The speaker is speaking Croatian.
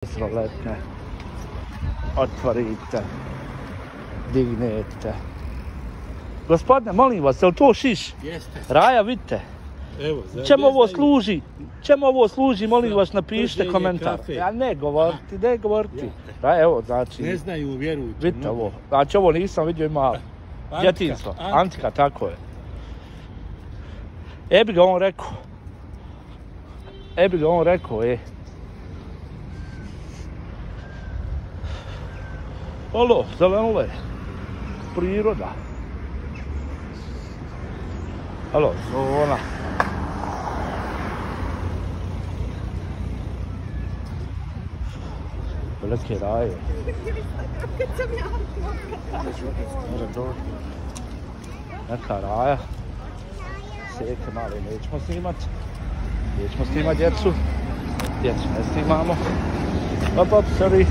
Letne. Otvorite. Dignete. Gospodine, molim vas, je li to šiš? Jeste. Raja, vidite. Evo, Čemu ovo služi? Čemu ovo služi, molim vas, napišite komentar. kafe. Ja ne govoriti. Raja, evo, znači... Ne znaju, vjerujte. Vidite ovo. Znači, ovo nisam vidio, ima djetinjstvo. Antika, tako je. Bi ga on rekao, Alo, zelenule. Priroda. Alo, zona. Velike raje. Neka raja. Seke male nećemo snimati. Nećemo snimati djecu. Djecu ne snimamo. Sorry.